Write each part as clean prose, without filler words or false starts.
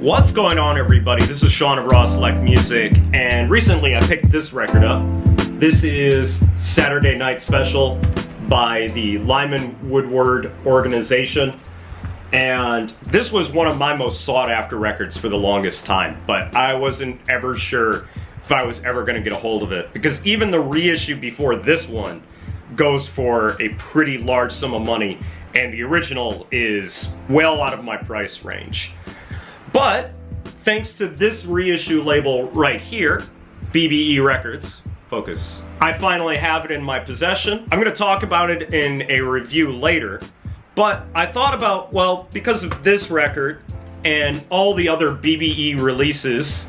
What's going on, everybody? This is Sean of Raw Select Music, and recently I picked this record up. This is Saturday Night Special by the Lyman Woodward organization, and this was one of my most sought after records for the longest time, but I wasn't ever sure if I was ever going to get a hold of it, because even the reissue before this one goes for a pretty large sum of money, and the original is well out of my price range. But thanks to this reissue label right here, BBE Records, focus, I finally have it in my possession. I'm going to talk about it in a review later, but I thought about, well, because of this record and all the other BBE releases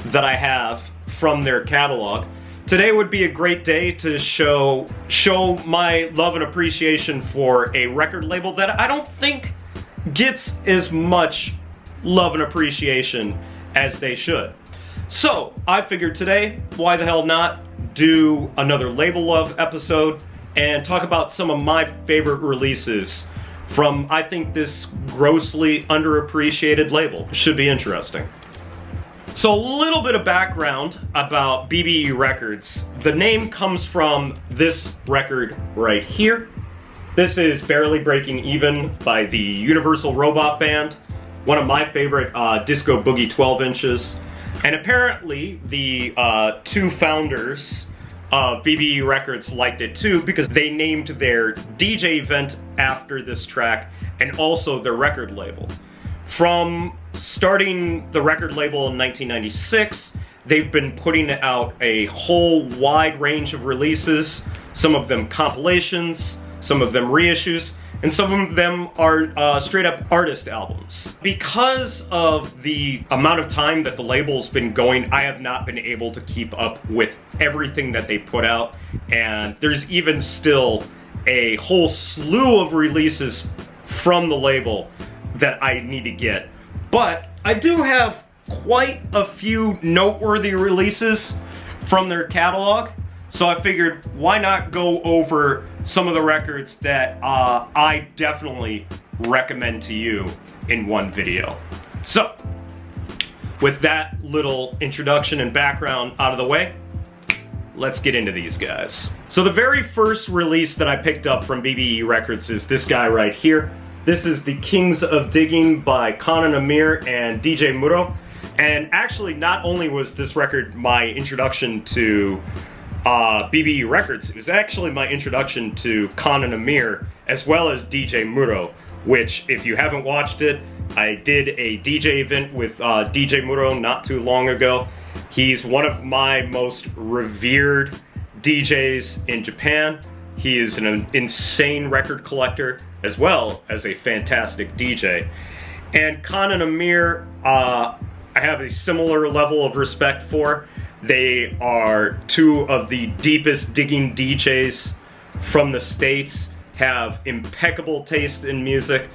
that I have from their catalog, today would be a great day to show my love and appreciation for a record label that I don't think gets as much love and appreciation as they should. So I figured today, why the hell not, do another Label Love episode and talk about some of my favorite releases from, I think, this grossly underappreciated label. Should be interesting. So a little bit of background about BBE Records. The name comes from this record right here. This is Barely Breaking Even by the Universal Robot Band, one of my favorite disco boogie 12 inches. And apparently the two founders of BBE Records liked it too, because they named their DJ event after this track and also their record label. From starting the record label in 1996, they've been putting out a whole wide range of releases, some of them compilations, some of them reissues, and some of them are straight up artist albums. Because of the amount of time that the label's been going, I have not been able to keep up with everything that they put out, and there's even still a whole slew of releases from the label that I need to get. But I do have quite a few noteworthy releases from their catalog, so I figured why not go over some of the records that I definitely recommend to you in one video. So, with that little introduction and background out of the way, let's get into these guys. So the very first release that I picked up from BBE Records is this guy right here. This is the Kings of Diggin by Conan, Amir, and DJ Muto. And actually, not only was this record my introduction to BBE Records, it was actually my introduction to Conan, Amir, as well as DJ Muto, which, if you haven't watched it, I did a DJ event with DJ Muto not too long ago. He's one of my most revered DJs in Japan. He is an insane record collector, as well as a fantastic DJ. And Conan, Amir, I have a similar level of respect for. They are two of the deepest digging DJs from the States, have impeccable taste in music,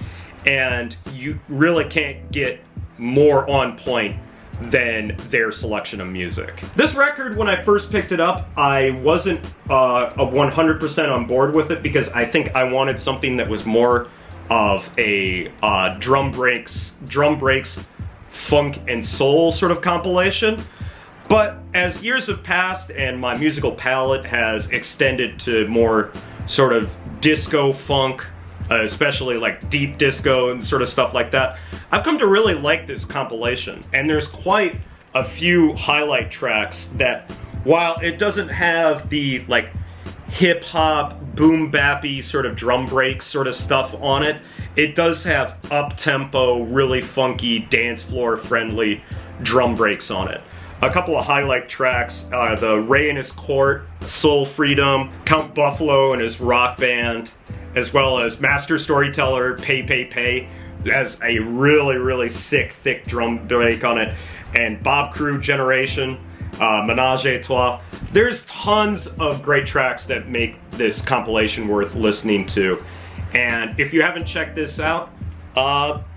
and you really can't get more on point than their selection of music. This record, when I first picked it up, I wasn't 100% on board with it, because I think I wanted something that was more of a drum breaks, funk and soul sort of compilation. But as years have passed and my musical palette has extended to more sort of disco funk, especially like deep disco and sort of stuff like that, I've come to really like this compilation. And there's quite a few highlight tracks that, while it doesn't have the like hip hop, boom bappy sort of drum break sort of stuff on it, it does have up tempo, really funky, dance floor friendly drum breaks on it. A couple of highlight tracks, the Ray and His Court, Soul Freedom, Count Buffalo and his rock band, as well as Master Storyteller, Pay Pay Pay, has a really sick, thick drum break on it, and Bob Crew Generation, Menage a Trois. There's tons of great tracks that make this compilation worth listening to. And if you haven't checked this out,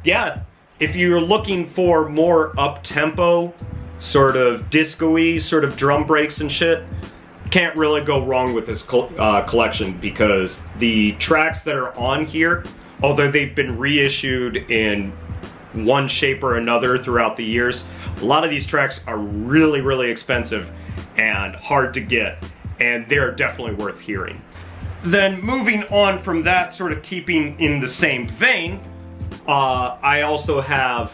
yeah, if you're looking for more up-tempo, sort of disco-y, sort of drum breaks and shit, can't really go wrong with this collection, because the tracks that are on here, although they've been reissued in one shape or another throughout the years. A lot of these tracks are really, really expensive and hard to get, and they're definitely worth hearing. Then moving on from that, sort of keeping in the same vein, I also have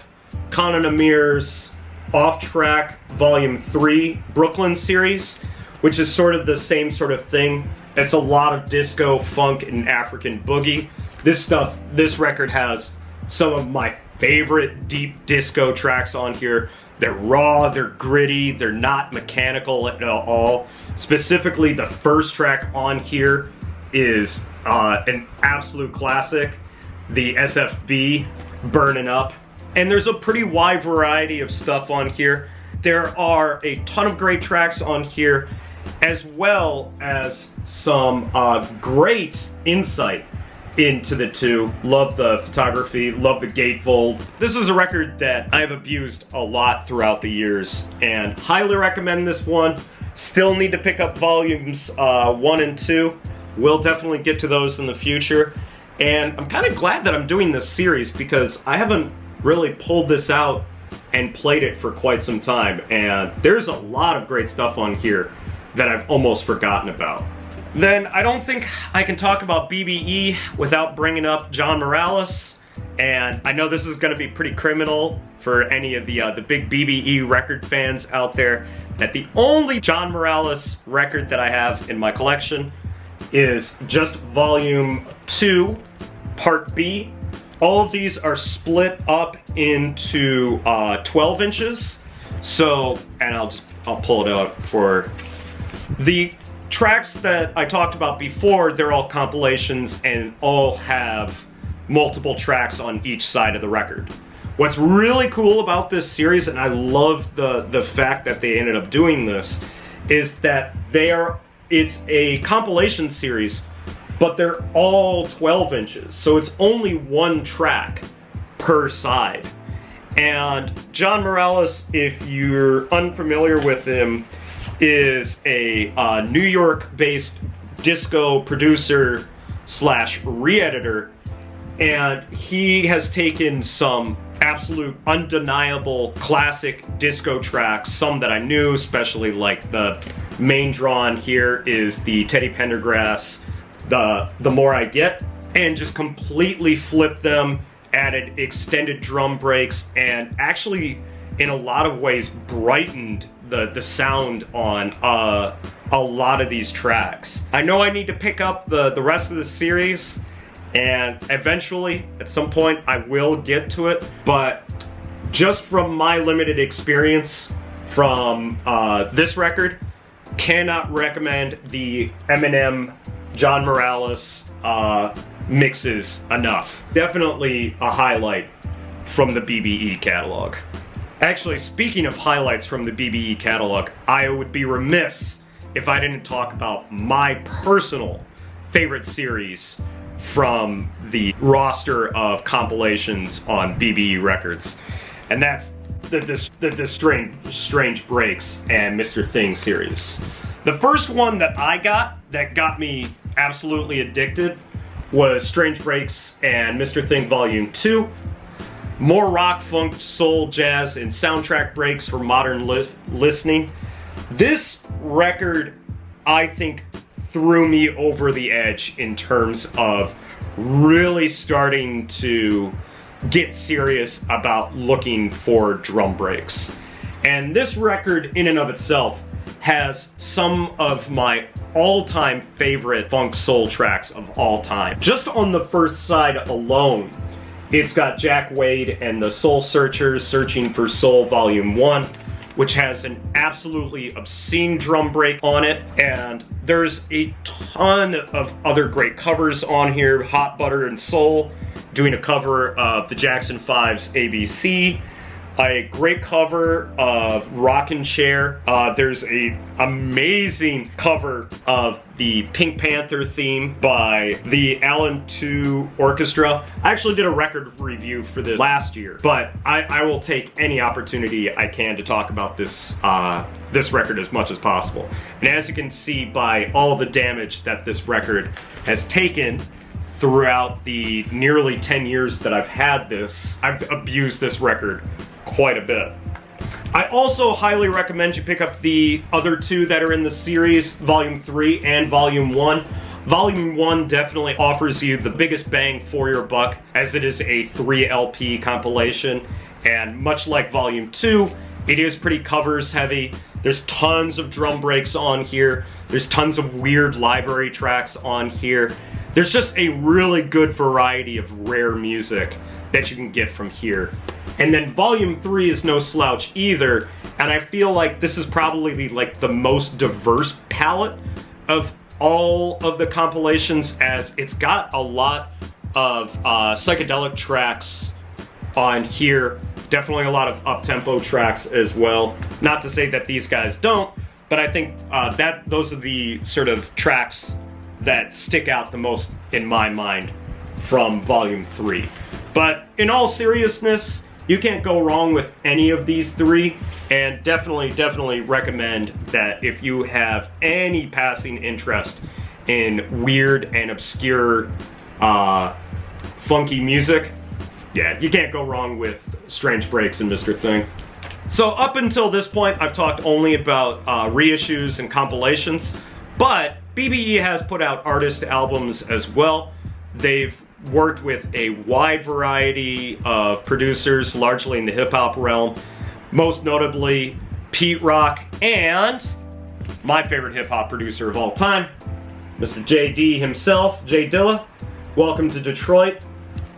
Conan Amir's Off Track Volume 3 Brooklyn series, which is sort of the same sort of thing. It's a lot of disco, funk, and African boogie. This record has some of my favorite deep disco tracks on here. They're raw, they're gritty, they're not mechanical at all. Specifically, the first track on here is an absolute classic, the Sfb Burnin Up. And there's a pretty wide variety of stuff on here. There are a ton of great tracks on here, as well as some great insight into the two. Love the photography, love the gatefold. This is a record that I've abused a lot throughout the years, and highly recommend this one. Still need to pick up volumes 1 and 2. We'll definitely get to those in the future. And I'm kind of glad that I'm doing this series, because I haven't really pulled this out and played it for quite some time, and there's a lot of great stuff on here that I've almost forgotten about. Then I don't think I can talk about BBE without bringing up John Morales, and I know this is going to be pretty criminal for any of the big BBE record fans out there, that the only John Morales record that I have in my collection is just Volume 2, Part B. All of these are split up into 12 inches. So, and I'll pull it out for the tracks that I talked about before. They're all compilations and all have multiple tracks on each side of the record. What's really cool about this series, and I love the fact that they ended up doing this, is that it's a compilation series, but they're all 12 inches. So it's only one track per side. And John Morales, if you're unfamiliar with him, is a New York-based disco producer slash re-editor, and he has taken some absolute undeniable classic disco tracks, some that I knew, especially like the main draw on here is the Teddy Pendergrass, the More I Get, and just completely flipped them, added extended drum breaks, and actually in a lot of ways brightened the sound on a lot of these tracks. I know I need to pick up the rest of the series, and eventually at some point I will get to it, but just from my limited experience from this record, cannot recommend the Eminem John Morales mixes enough. Definitely a highlight from the BBE catalog. Actually, speaking of highlights from the BBE catalog, I would be remiss if I didn't talk about my personal favorite series from the roster of compilations on BBE Records, and that's the Strange Breaks and Mr. Thing series. The first one that I got that got me absolutely addicted was Strange Breaks and Mr. Thing Volume 2. More rock, funk, soul, jazz, and soundtrack breaks for modern listening. This record, I think, threw me over the edge in terms of really starting to get serious about looking for drum breaks. And this record in and of itself has some of my all-time favorite funk soul tracks of all time. Just on the first side alone, it's got Jack Wade and the Soul Searchers Searching for Soul Volume 1, which has an absolutely obscene drum break on it, and there's a ton of other great covers on here. Hot Butter and Soul doing a cover of the Jackson 5's ABC, a great cover of Rockin' Chair. There's a amazing cover of the Pink Panther theme by the Allen 2 Orchestra. I actually did a record review for this last year, but I will take any opportunity I can to talk about this this record as much as possible. And as you can see by all the damage that this record has taken throughout the nearly 10 years that I've had this, I've abused this record quite a bit. I also highly recommend you pick up the other two that are in the series, Volume 3 and Volume 1. Volume 1 definitely offers you the biggest bang for your buck, as it is a 3 LP compilation, and much like Volume 2, it is pretty covers heavy. There's tons of drum breaks on here. There's tons of weird library tracks on here. There's just a really good variety of rare music that you can get from here. And then Volume 3 is no slouch either, and I feel like this is probably the most diverse palette of all of the compilations, as it's got a lot of psychedelic tracks on here. Definitely a lot of up-tempo tracks as well. Not to say that these guys don't, but I think those are the sort of tracks that stick out the most in my mind from Volume 3. But in all seriousness, you can't go wrong with any of these three, and definitely recommend that if you have any passing interest in weird and obscure funky music, yeah, you can't go wrong with Strange Breaks and Mr. Thing. So up until this point, I've talked only about reissues and compilations, but BBE has put out artist albums as well. They've worked with a wide variety of producers, largely in the hip-hop realm, most notably Pete Rock and my favorite hip-hop producer of all time, Mr. JD himself, J Dilla. Welcome to Detroit.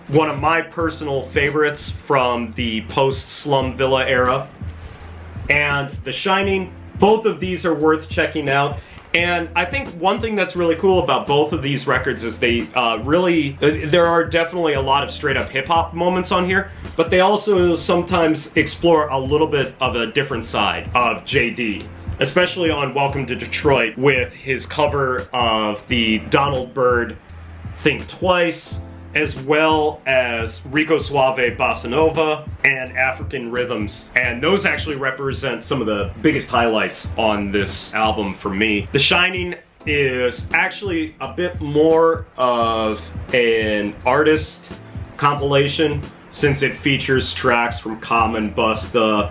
One of my personal favorites from the post-Slum Villa era. And The Shining, both of these are worth checking out. And I think one thing that's really cool about both of these records is they there are definitely a lot of straight up hip hop moments on here, but they also sometimes explore a little bit of a different side of JD, especially on Welcome to Detroit with his cover of the Donald Byrd Think Twice, as well as Rico Suave Bossa Nova and African Rhythms. And those actually represent some of the biggest highlights on this album for me. The Shining is actually a bit more of an artist compilation, since it features tracks from Common, Busta,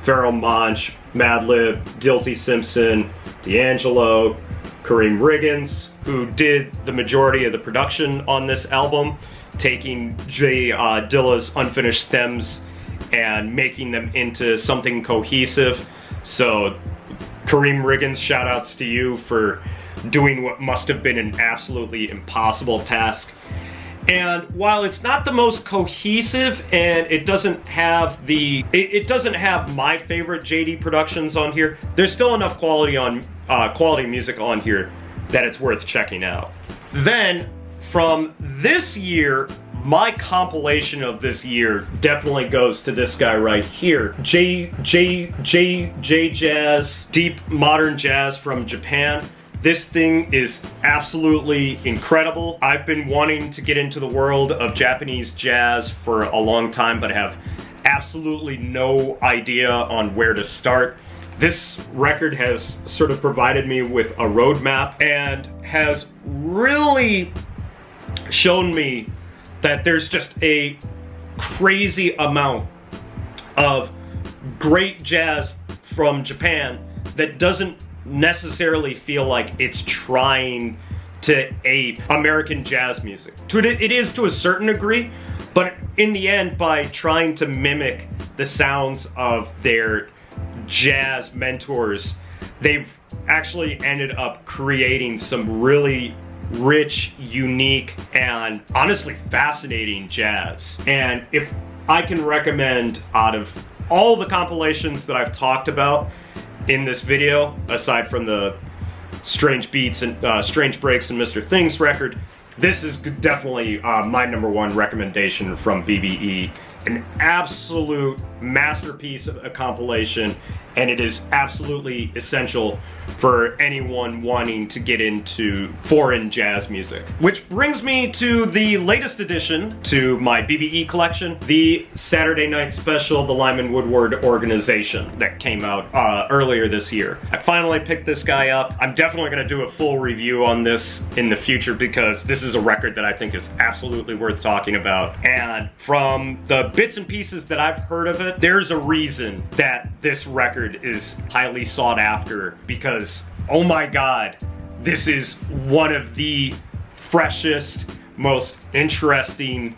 Pharoah Monch, Madlib, Guilty Simpson, D'Angelo, Kareem Riggins, who did the majority of the production on this album, taking J Dilla's unfinished stems and making them into something cohesive. So Kareem Riggins, shout outs to you for doing what must have been an absolutely impossible task. And while it's not the most cohesive and it doesn't have my favorite JD productions on here, there's still enough quality music on here that it's worth checking out. Then from this year, my compilation of this year definitely goes to this guy right here. J Jazz, deep modern jazz from Japan. This thing is absolutely incredible. I've been wanting to get into the world of Japanese jazz for a long time, but have absolutely no idea on where to start. This record has sort of provided me with a roadmap and has really shown me that there's just a crazy amount of great jazz from Japan that doesn't necessarily feel like it's trying to ape American jazz music. It is to a certain degree, but in the end, by trying to mimic the sounds of their jazz mentors, they've actually ended up creating some really rich, unique, and honestly fascinating jazz. And if I can recommend, out of all the compilations that I've talked about in this video, aside from the Strange Beats and Strange Breaks and Mr. Things record, this is definitely my #1 recommendation from BBE. An absolute masterpiece of a compilation, and it is absolutely essential for anyone wanting to get into foreign jazz music. Which brings me to the latest addition to my BBE collection, the Saturday Night Special, the Lyman Woodward Organization, that came out earlier this year. I finally picked this guy up. I'm definitely going to do a full review on this in the future because this is a record that I think is absolutely worth talking about. And from the bits and pieces that I've heard of it, there's a reason that this record is highly sought after, because oh my god, this is one of the freshest, most interesting,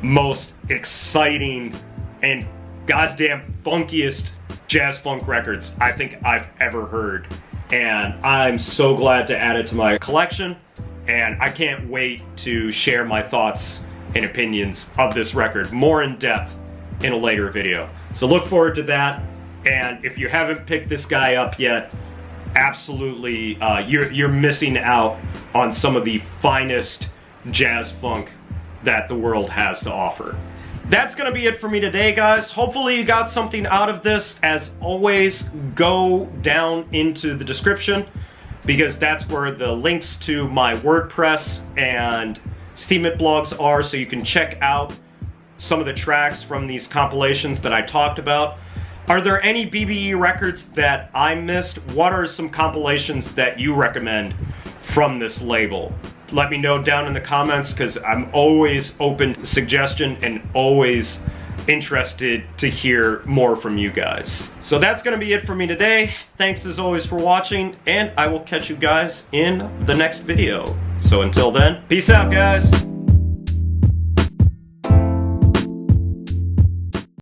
most exciting, and goddamn funkiest jazz funk records I think I've ever heard. And I'm so glad to add it to my collection, and I can't wait to share my thoughts and opinions of this record more in depth in a later video. So look forward to that, and if you haven't picked this guy up yet, absolutely, you're missing out on some of the finest jazz funk that the world has to offer. That's gonna be it for me today, guys. Hopefully you got something out of this. As always, go down into the description, because that's where the links to my WordPress and Steemit blogs are, so you can check out some of the tracks from these compilations that I talked about. Are there any BBE records that I missed? What are some compilations that you recommend from this label? Let me know down in the comments, because I'm always open to suggestion and always interested to hear more from you guys. So that's gonna be it for me today. Thanks as always for watching, and I will catch you guys in the next video. So until then, peace out, guys.